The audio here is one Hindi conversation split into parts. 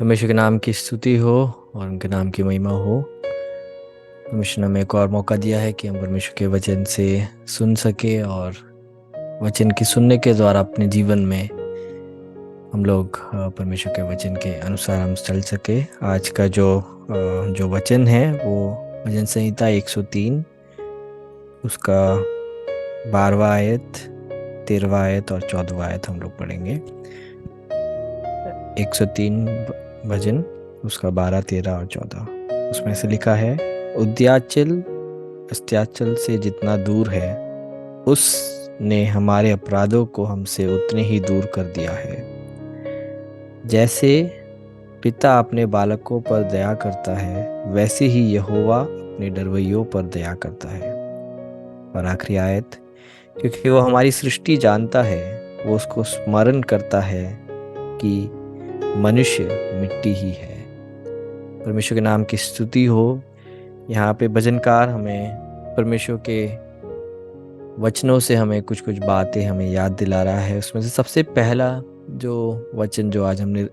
परमेश्वर के नाम की स्तुति हो और उनके नाम की महिमा हो। परमेश्वर ने हमें एक और मौका दिया है कि हम परमेश्वर के वचन से सुन सके और वचन की सुनने के द्वारा अपने जीवन में हम लोग परमेश्वर के वचन के अनुसार हम चल सके। आज का जो वचन है वो भजन संहिता 103 उसका 12वां आयत, 13वां आयत और 14वां आयत हम लोग पढ़ेंगे। 103 भजन उसका 12, 13 और 14 उसमें से लिखा है। उद्याचल अस्त्याचल से जितना दूर है, उसने हमारे अपराधों को हमसे उतने ही दूर कर दिया है। जैसे पिता अपने बालकों पर दया करता है, वैसे ही यहोवा अपने डरवैयों पर दया करता है। और आखिरी आयत, क्योंकि वो हमारी सृष्टि जानता है, वो उसको स्मरण करता है कि मनुष्य मिट्टी ही है। परमेश्वर के नाम की स्तुति हो। यहाँ पे भजनकार हमें परमेश्वर के वचनों से हमें कुछ कुछ बातें हमें याद दिला रहा है। उसमें से सबसे पहला जो वचन जो आज हमने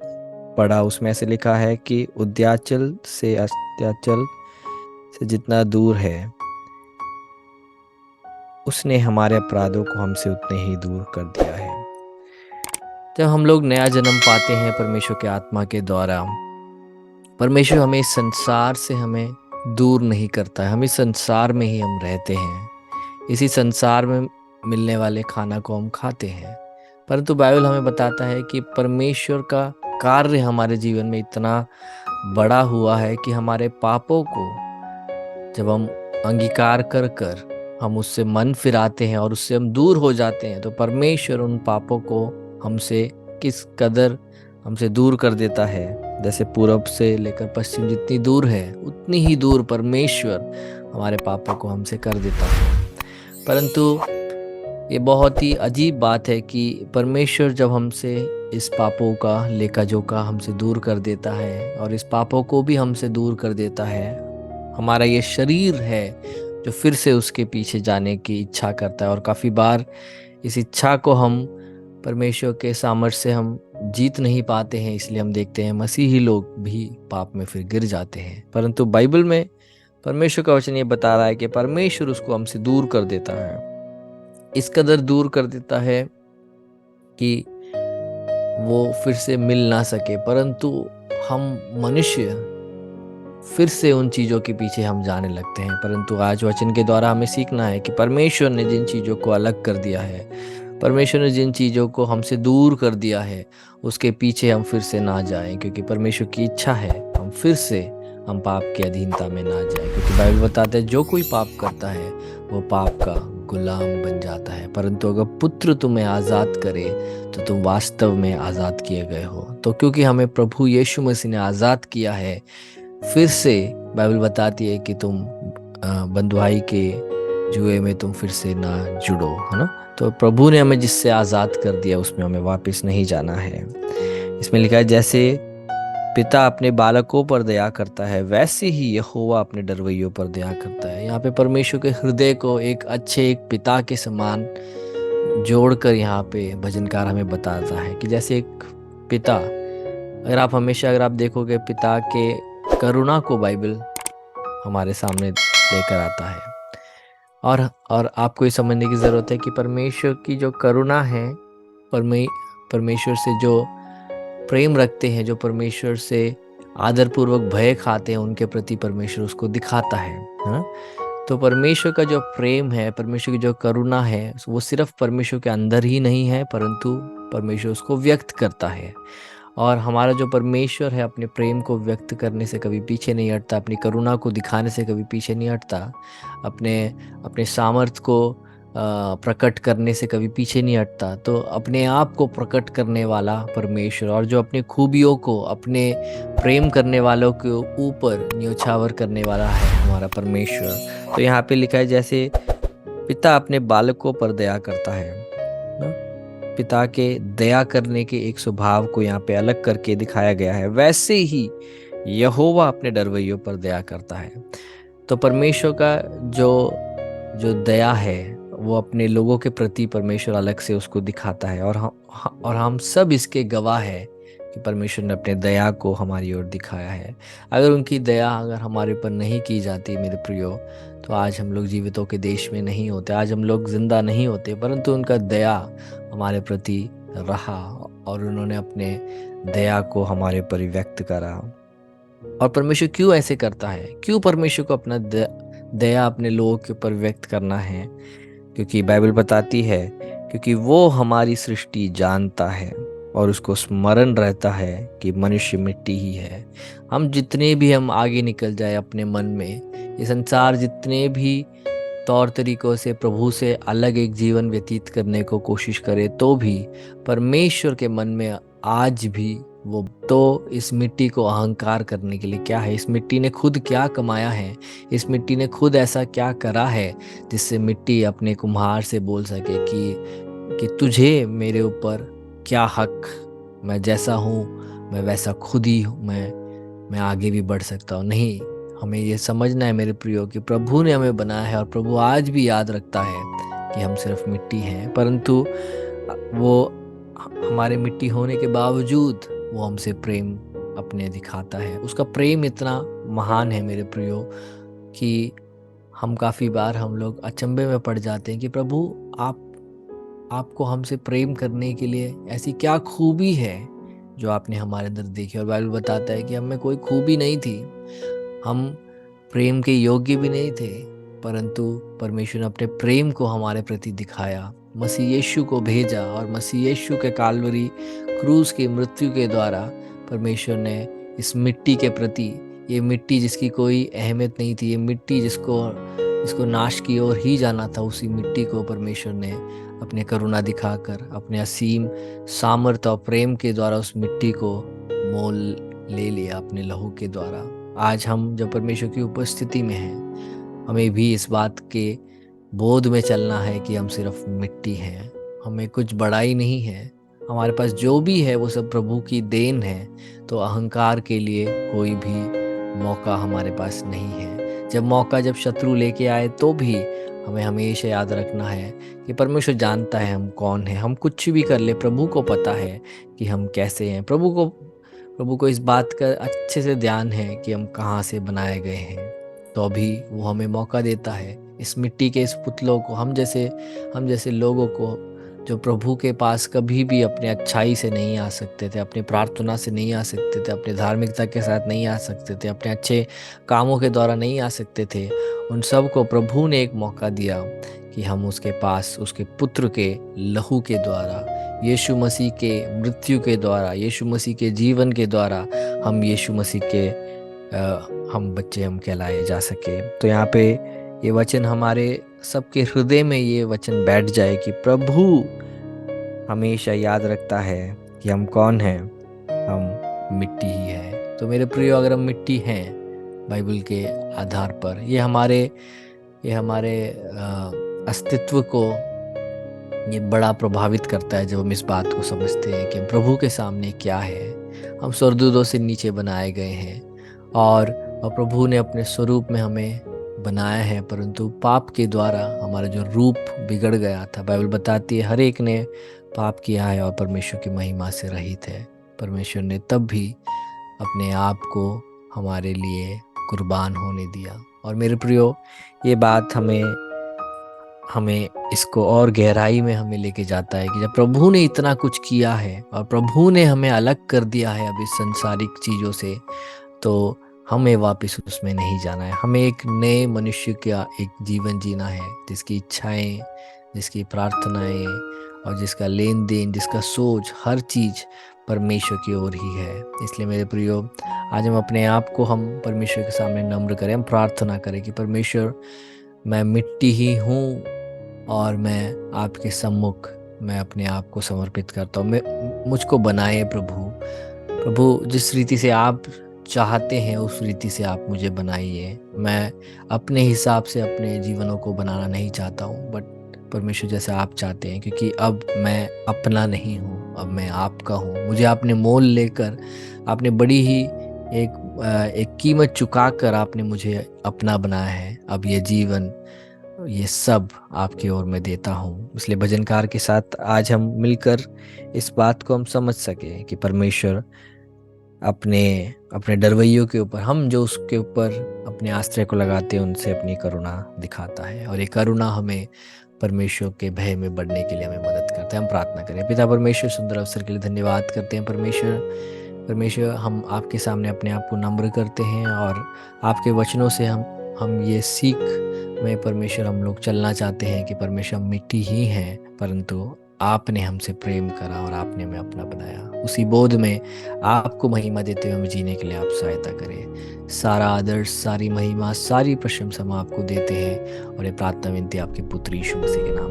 पढ़ा उसमें ऐसे लिखा है कि उद्याचल से अस्त्याचल से जितना दूर है, उसने हमारे अपराधों को हमसे उतने ही दूर कर दिया है। जब हम लोग नया जन्म पाते हैं परमेश्वर के आत्मा के द्वारा, परमेश्वर हमें इस संसार से हमें दूर नहीं करता है। हम इस संसार में ही हम रहते हैं, इसी संसार में मिलने वाले खाना को हम खाते हैं। परंतु बाइबल हमें बताता है कि परमेश्वर का कार्य हमारे जीवन में इतना बड़ा हुआ है कि हमारे पापों को जब हम अंगीकार कर कर हम उससे मन फिराते हैं और उससे हम दूर हो जाते हैं, तो परमेश्वर उन पापों को हमसे किस कदर हमसे दूर कर देता है। जैसे पूरब से लेकर पश्चिम जितनी दूर है, उतनी ही दूर परमेश्वर हमारे पापों को हमसे कर देता है। परंतु ये बहुत ही अजीब बात है कि परमेश्वर जब हमसे इस पापों का लेखा जोखा हमसे दूर कर देता है और इस पापों को भी हमसे दूर कर देता है, हमारा ये शरीर है जो फिर से उसके पीछे जाने की इच्छा करता है। और काफ़ी बार इस इच्छा को हम परमेश्वर के सामर्थ्य से हम जीत नहीं पाते हैं, इसलिए हम देखते हैं मसीही लोग भी पाप में फिर गिर जाते हैं। परंतु बाइबल में परमेश्वर का वचन ये बता रहा है कि परमेश्वर उसको हमसे दूर कर देता है। इस कदर दूर कर देता है कि वो फिर से मिल ना सके। परंतु हम मनुष्य फिर से उन चीज़ों के पीछे हम जाने लगते हैं। परंतु आज वचन के द्वारा हमें सीखना है कि परमेश्वर ने जिन चीज़ों को अलग कर दिया है, परमेश्वर ने जिन चीज़ों को हमसे दूर कर दिया है, उसके पीछे हम फिर से ना जाएं, क्योंकि परमेश्वर की इच्छा है हम फिर से हम पाप की अधीनता में ना जाएं। क्योंकि बाइबल बताता है जो कोई पाप करता है वो पाप का गुलाम बन जाता है। परंतु अगर पुत्र तुम्हें आज़ाद करे तो तुम वास्तव में आज़ाद किए गए हो। तो क्योंकि हमें प्रभु यीशु मसीह ने आज़ाद किया है, फिर से बाइबल बताती है कि तुम बंधुआई के जुए में तुम फिर से ना जुड़ो, है ना। तो प्रभु ने हमें जिससे आज़ाद कर दिया उसमें हमें वापस नहीं जाना है। इसमें लिखा है जैसे पिता अपने बालकों पर दया करता है, वैसे ही यहोवा अपने डरवैयों पर दया करता है। यहाँ पे परमेश्वर के हृदय को एक अच्छे एक पिता के समान जोड़कर यहाँ पे भजनकार हमें बताता है कि जैसे एक पिता, अगर आप देखोगे पिता के करुणा को बाइबल हमारे सामने लेकर आता है। और आपको ये समझने की ज़रूरत है कि परमेश्वर की जो करुणा है, परमे परमेश्वर से जो प्रेम रखते हैं, जो परमेश्वर से आदरपूर्वक भय खाते हैं, उनके प्रति परमेश्वर उसको दिखाता है ना। तो परमेश्वर का जो प्रेम है, परमेश्वर की जो करुणा है, वो सिर्फ परमेश्वर के अंदर ही नहीं है, परंतु परमेश्वर उसको व्यक्त करता है। और हमारा जो परमेश्वर है अपने प्रेम को व्यक्त करने से कभी पीछे नहीं हटता, अपनी करुणा को दिखाने से कभी पीछे नहीं हटता, अपने अपने सामर्थ्य को प्रकट करने से कभी पीछे नहीं हटता। तो अपने आप को प्रकट करने वाला परमेश्वर और जो अपनी खूबियों को अपने प्रेम करने वालों के ऊपर न्योछावर करने वाला है हमारा परमेश्वर। तो यहाँ पे लिखा है जैसे पिता अपने बालकों पर दया करता है ना? पिता के दया करने के एक स्वभाव को यहाँ पे अलग करके दिखाया गया है, वैसे ही यहोवा अपने डरवैयों पर दया करता है। तो परमेश्वर का जो जो दया है वो अपने लोगों के प्रति परमेश्वर अलग से उसको दिखाता है। और हम सब इसके गवाह है कि परमेश्वर ने अपने दया को हमारी ओर दिखाया है। अगर उनकी दया अगर हमारे ऊपर नहीं की जाती मेरे प्रियो, तो आज हम लोग जीवितों के देश में नहीं होते, आज हम लोग जिंदा नहीं होते, परंतु उनका दया हमारे प्रति रहा और उन्होंने अपने दया को हमारे पर व्यक्त करा। और परमेश्वर क्यों ऐसे करता है? क्यों परमेश्वर को अपना दया अपने लोगों के ऊपर व्यक्त करना है? क्योंकि बाइबल बताती है, क्योंकि वो हमारी सृष्टि जानता है और उसको स्मरण रहता है कि मनुष्य मिट्टी ही है। हम जितने भी हम आगे निकल जाए अपने मन में, ये संसार जितने भी तौर तरीकों से प्रभु से अलग एक जीवन व्यतीत करने को कोशिश करे, तो भी परमेश्वर के मन में आज भी वो तो इस मिट्टी को अहंकार करने के लिए क्या है, इस मिट्टी ने खुद क्या कमाया है, इस मिट्टी ने खुद ऐसा क्या करा है जिससे मिट्टी अपने कुम्हार से बोल सके कि तुझे मेरे ऊपर क्या हक, मैं जैसा हूँ मैं वैसा खुद ही हूँ, मैं आगे भी बढ़ सकता हूँ। नहीं, हमें ये समझना है मेरे प्रियो कि प्रभु ने हमें बनाया है और प्रभु आज भी याद रखता है कि हम सिर्फ मिट्टी हैं, परंतु वो हमारे मिट्टी होने के बावजूद वो हमसे प्रेम अपने दिखाता है। उसका प्रेम इतना महान है मेरे प्रियो कि हम काफ़ी बार हम लोग अचंभे में पड़ जाते हैं कि प्रभु आपको हमसे प्रेम करने के लिए ऐसी क्या खूबी है जो आपने हमारे अंदर देखी। और बाइबल बताता है कि हम में कोई खूबी नहीं थी, हम प्रेम के योग्य भी नहीं थे, परंतु परमेश्वर ने अपने प्रेम को हमारे प्रति दिखाया, मसीह यीशु को भेजा और मसीह यीशु के काल्वरी क्रूस की मृत्यु के द्वारा परमेश्वर ने इस मिट्टी के प्रति, ये मिट्टी जिसकी कोई अहमियत नहीं थी, ये मिट्टी जिसको नाश की ओर ही जाना था, उसी मिट्टी को परमेश्वर ने अपने करुणा दिखाकर अपने असीम सामर्थ्य और प्रेम के द्वारा उस मिट्टी को मोल ले लिया अपने लहू के द्वारा। आज हम जब परमेश्वर की उपस्थिति में हैं, हमें भी इस बात के बोध में चलना है कि हम सिर्फ मिट्टी हैं, हमें कुछ बड़ाई नहीं है, हमारे पास जो भी है वो सब प्रभु की देन है। तो अहंकार के लिए कोई भी मौका हमारे पास नहीं है। जब शत्रु लेके आए तो भी हमें हमेशा याद रखना है कि परमेश्वर जानता है हम कौन हैं। हम कुछ भी कर ले, प्रभु को पता है कि हम कैसे हैं। प्रभु को इस बात का अच्छे से ध्यान है कि हम कहाँ से बनाए गए हैं, तो अभी वो हमें मौका देता है इस मिट्टी के इस पुतलों को, हम जैसे लोगों को जो प्रभु के पास कभी भी अपने अच्छाई से नहीं आ सकते थे, अपनी प्रार्थना से नहीं आ सकते थे, अपनी धार्मिकता के साथ नहीं आ सकते थे, अपने अच्छे कामों के द्वारा नहीं आ सकते थे, उन सब को प्रभु ने एक मौका दिया कि हम उसके पास उसके पुत्र के लहू के द्वारा, यीशु मसीह के मृत्यु के द्वारा, यीशु मसीह के जीवन के द्वारा हम यीशु मसीह के हम बच्चे हम कहलाए जा सके। तो यहाँ पे ये वचन हमारे सबके हृदय में ये वचन बैठ जाए कि प्रभु हमेशा याद रखता है कि हम कौन हैं, हम मिट्टी ही है। तो मेरे प्रियो, अगर हम मिट्टी हैं बाइबल के आधार पर, ये हमारे अस्तित्व को ये बड़ा प्रभावित करता है जब हम इस बात को समझते हैं कि प्रभु के सामने क्या है। हम स्वर्गदूतों से नीचे बनाए गए हैं और प्रभु ने अपने स्वरूप में हमें बनाया है, परंतु पाप के द्वारा हमारा जो रूप बिगड़ गया था, बाइबल बताती है हर एक ने पाप किया है और परमेश्वर की महिमा से रहित है। परमेश्वर ने तब भी अपने आप को हमारे लिए कुर्बान होने दिया। और मेरे प्रियो, ये बात हमें इसको और गहराई में हमें लेके जाता है कि जब प्रभु ने इतना कुछ किया है और प्रभु ने हमें अलग कर दिया है अब इस संसारिक चीज़ों से, तो हमें वापस उसमें नहीं जाना है। हमें एक नए मनुष्य का एक जीवन जीना है जिसकी इच्छाएं, जिसकी प्रार्थनाएं और जिसका लेन देन, जिसका सोच, हर चीज़ परमेश्वर की ओर ही है। इसलिए मेरे प्रियो, आज हम अपने आप को हम परमेश्वर के सामने नम्र करें, हम प्रार्थना करें कि परमेश्वर, मैं मिट्टी ही हूँ और मैं आपके सम्मुख मैं अपने आप को समर्पित करता हूँ। मुझको बनाए प्रभु, जिस रीति से आप चाहते हैं उस रीति से आप मुझे बनाइए। मैं अपने हिसाब से अपने जीवनों को बनाना नहीं चाहता हूँ, बट परमेश्वर जैसा आप चाहते हैं, क्योंकि अब मैं अपना नहीं हूँ, अब मैं आपका हूँ। मुझे आपने मोल लेकर, आपने बड़ी ही एक कीमत चुकाकर आपने मुझे अपना बनाया है। अब ये जीवन ये सब आपकी ओर मैं देता हूँ। इसलिए भजनकार के साथ आज हम मिलकर इस बात को हम समझ सके कि परमेश्वर अपने अपने डरवैयों के ऊपर, हम जो उसके ऊपर अपने आश्रय को लगाते हैं, उनसे अपनी करुणा दिखाता है, और ये करुणा हमें परमेश्वर के भय में बढ़ने के लिए हमें मदद करता है। हम प्रार्थना करें। पिता परमेश्वर, सुंदर अवसर के लिए धन्यवाद करते हैं परमेश्वर। परमेश्वर, हम आपके सामने अपने आप को नम्र करते हैं, और आपके वचनों से हम ये सीख में परमेश्वर हम लोग चलना चाहते हैं कि परमेश्वर, हम मिट्टी ही हैं, परंतु आपने हमसे प्रेम करा और आपने हमें अपना बनाया। उसी बोध में आपको महिमा देते हुए हमें जीने के लिए आप सहायता करें। सारा आदर्श, सारी महिमा, सारी प्रशंसा हम आपको देते हैं, और ये प्रार्थना विनती आपके पुत्र यीशु मसीह के नाम